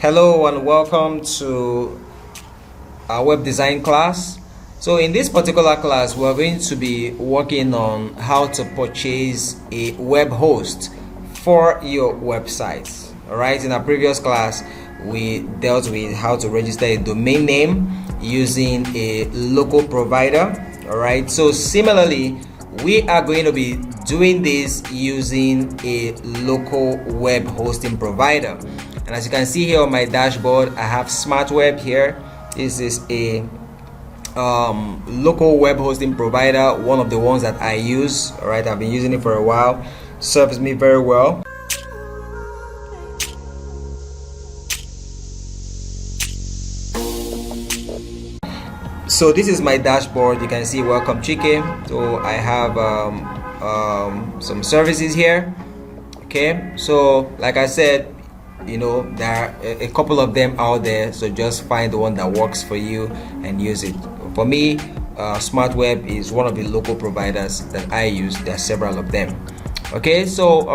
Hello and welcome to our web design class. So in this particular class, we're going to be working on how to purchase a web host for your website. All right, in our previous class, we dealt with how to register a domain name using a local provider. All right, so similarly, we are going to be doing this using a local web hosting provider. And as you can see here on my dashboard, I have SmartWeb here. This is a local web hosting provider, one of the ones that I use. All right, I've been using it for a while. Serves me very well. So this is my dashboard. You can see welcome Chike. So I have some services here. Okay, so like I said, you know, there are a couple of them out there, so just find the one that works for you and use it. For me, SmartWeb is one of the local providers that I use. There are several of them. Okay, so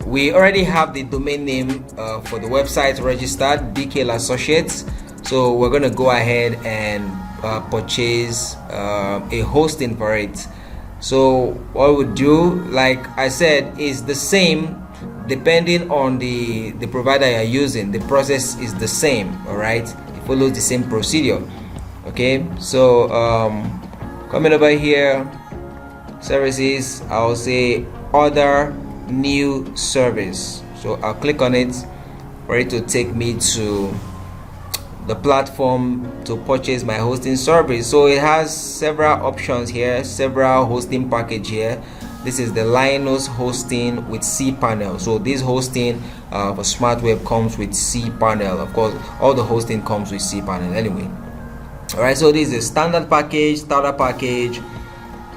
we already have the domain name for the website registered, BKL Associates. So we're going to go ahead and purchase a hosting for it. So what we do, like I said, is the same depending on the provider you're using. The process is the same. All right, it follows the same procedure. Okay, so coming over here, services, I'll say other new service. So I'll click on it for it to take me to the platform to purchase my hosting service. So it has several options here, several hosting package here. This is the Linux hosting with cPanel. So this hosting for SmartWeb comes with cPanel. Of course, all the hosting comes with cPanel anyway. All right, so this is a standard package, starter package,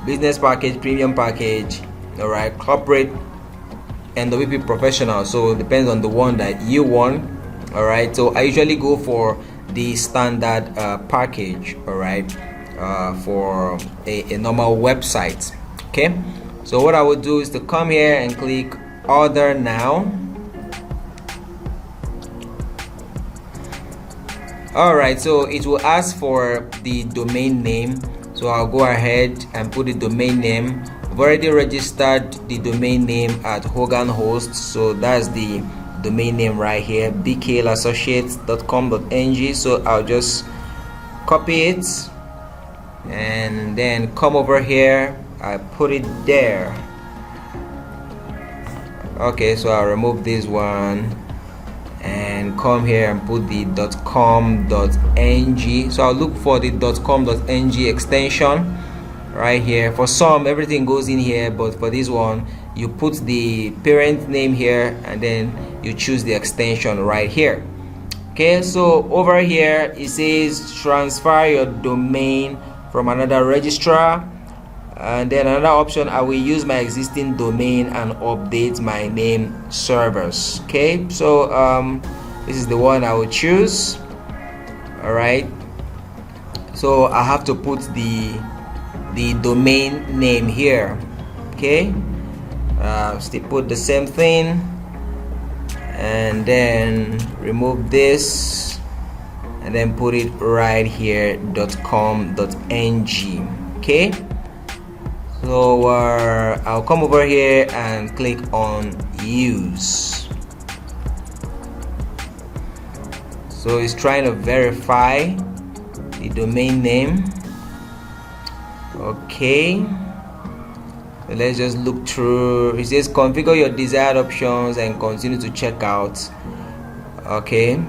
business package, premium package. All right, corporate, and WP professional. So it depends on the one that you want. All right, so I usually go for the standard package. All right, for a normal website. Okay, so what I would do is to come here and click order now. All right, so it will ask for the domain name, so I'll go ahead and put the domain name. I've already registered the domain name at Hogan Host, so that's the domain name right here, bklassociates.com.ng. so I'll just copy it and then come over here, I put it there. Okay, so I'll remove this one and come here and put the .com.ng. so I'll look for the .com.ng extension right here. For some, everything goes in here, but for this one, you put the parent name here and then you choose the extension right here. Okay, so over here it says transfer your domain from another registrar, and then another option, I will use my existing domain and update my name servers. Okay, so this is the one I will choose. All right, so I have to put the domain name here. Okay, still put the same thing and then remove this and then put it right here, .com.ng. okay, so I'll come over here and click on use. So it's trying to verify the domain name. Okay, so let's just look through. It says configure your desired options and continue to check out. Okay,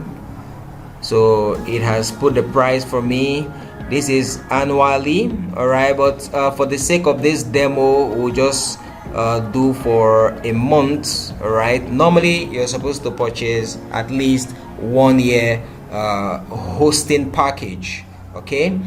so it has put the price for me. This is annually. All right, but for the sake of this demo, we'll just do for a month. All right, normally you're supposed to purchase at least 1 year hosting package. Okay,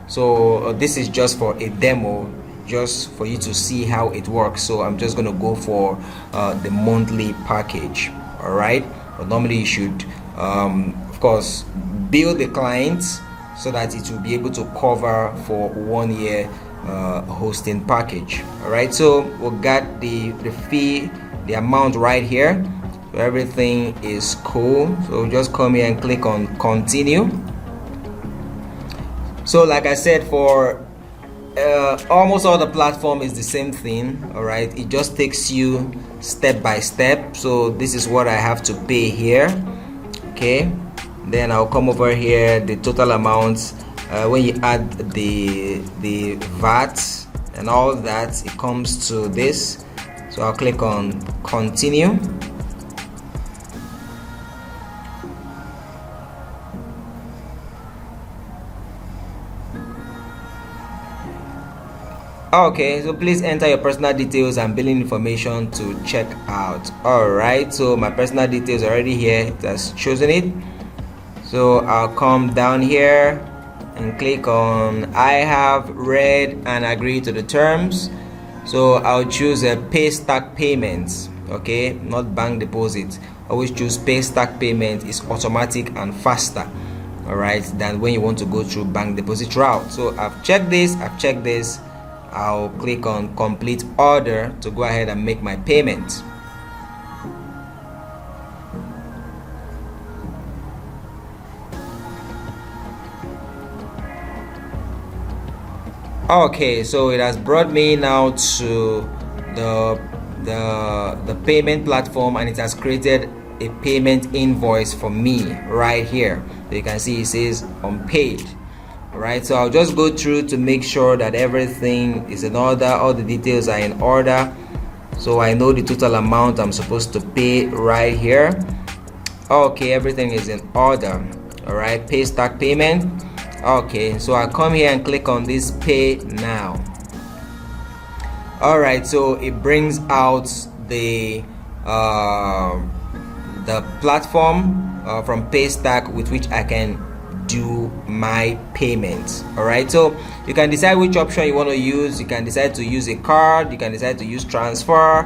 so this is just for a demo, just for you to see how it works. So I'm just gonna go for the monthly package. All right, but normally you should of course bill the clients so that it will be able to cover for 1 year hosting package. All right, so we got the fee, the amount right here. so everything is cool. So just come here and click on continue. So like I said, for almost all the platform is the same thing. All right, it just takes you step by step. So this is what I have to pay here. Okay, then I'll come over here, the total amount. When you add the VAT and all that, it comes to this. So I'll click on continue. Okay, so please enter your personal details and billing information to check out. Alright, so my personal details are already here. It has chosen it. So I'll come down here and click on I have read and agreed to the terms. So I'll choose a pay stack payment. Okay, not bank deposit. Always choose pay stack payment. It's automatic and faster, alright, than when you want to go through bank deposit route. So I've checked this, I'll click on complete order to go ahead and make my payment. Okay, so it has brought me now to the payment platform, and it has created a payment invoice for me right here. So you can see it says unpaid. Right, so I'll just go through to make sure that everything is in order, all the details are in order, so I know the total amount I'm supposed to pay right here. Okay, everything is in order. All right, pay stack payment. Okay, so I come here and click on this pay now. All right, so it brings out the platform from Paystack with which I can do my payments. All right, so you can decide which option you want to use. You can decide to use a card, you can decide to use transfer,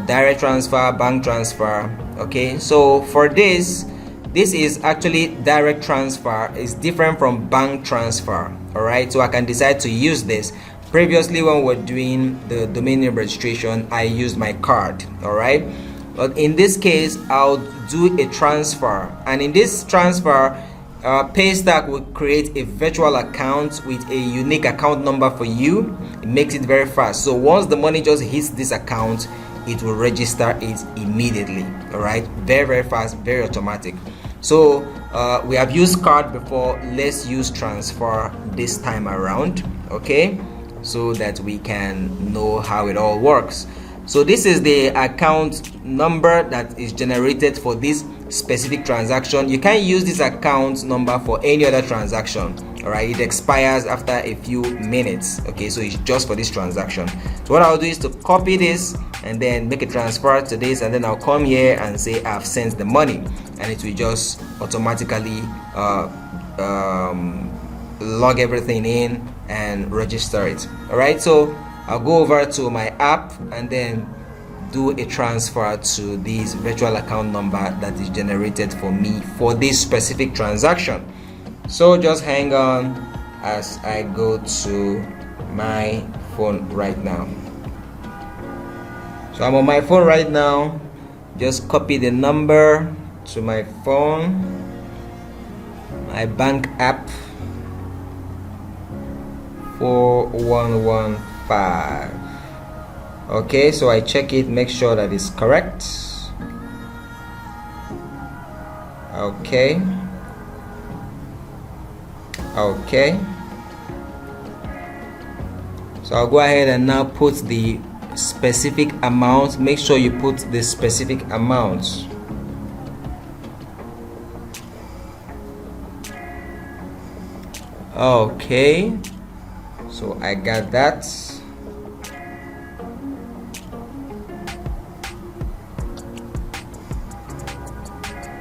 direct transfer, bank transfer. Okay, so for this is actually direct transfer. It's different from bank transfer. All right, so I can decide to use this. Previously, when we were doing the domain name registration, I used my card. All right, but in this case I'll do a transfer, and in this transfer Paystack will create a virtual account with a unique account number for you. It makes it very fast. So once the money just hits this account, it will register it immediately. All right, very fast, very automatic. So we have used card before. Let's use transfer this time around. Okay, so that we can know how it all works. So this is the account number that is generated for this specific transaction. You can't use this account number for any other transaction. All right, it expires after a few minutes. Okay, so it's just for this transaction. So what I'll do is to copy this and then make a transfer to this, and then I'll come here and say I've sent the money, and it will just automatically log everything in and register it. All right, so I'll go over to my app and then do a transfer to this virtual account number that is generated for me for this specific transaction. So just hang on as I go to my phone right now. So I'm on my phone right now. Just copy the number to my phone, my bank app, 4115. Okay, so I check it, make sure that it's correct. Okay, so I'll go ahead and now put the specific amount. Make sure you put the specific amount. Okay, so I got that.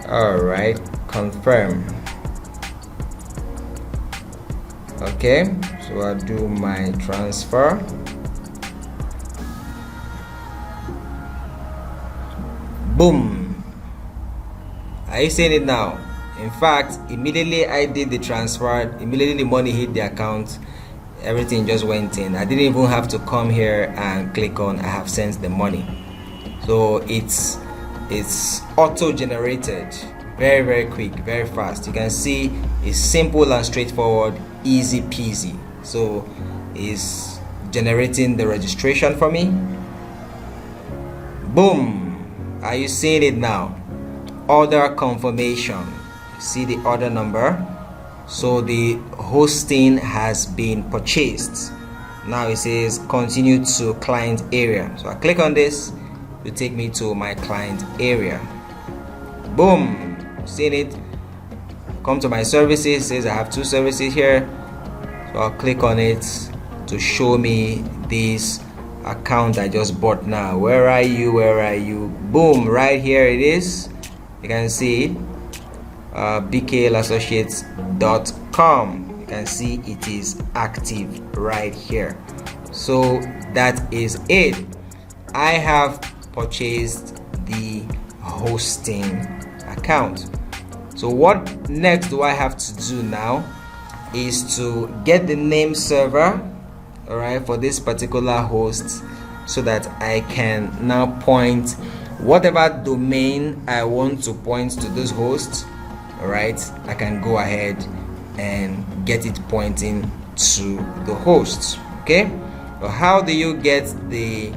All right, confirm. Okay, so I'll do my transfer. Boom. Are you seeing it now? In fact, immediately I did the transfer, immediately the money hit the account, everything just went in. I didn't even have to come here and click on I have sent the money. So it's it's auto-generated, very quick, very fast. You can see it's simple and straightforward, easy peasy. So it's generating the registration for me. Boom. Are you seeing it now? Order confirmation. See the order number. So the hosting has been purchased. Now it says continue to client area. So I click on this to take me to my client area. Boom. Seen it. Come to my services. It says I have 2 services here. So I'll click on it to show me this account I just bought now. Where are you? Where are you? Boom. Right here it is. You can see it. bklassociates.com. You can see it is active right here. So that is it. I have purchased the hosting account. So what next do I have to do now is to get the name server, all right, for this particular host, so that I can now point whatever domain I want to point to this host. All right, I can go ahead and get it pointing to the host. Okay, so how do you get the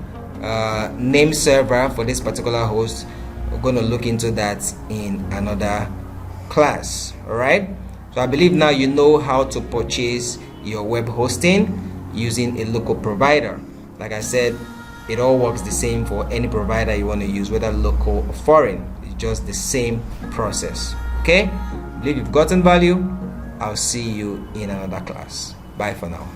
name server for this particular host? We're going to look into that in another class. All right, so I believe now you know how to purchase your web hosting using a local provider. Like I said, it all works the same for any provider you want to use, whether local or foreign. It's just the same process. Okay, I believe you've gotten value. I'll see you in another class. Bye for now.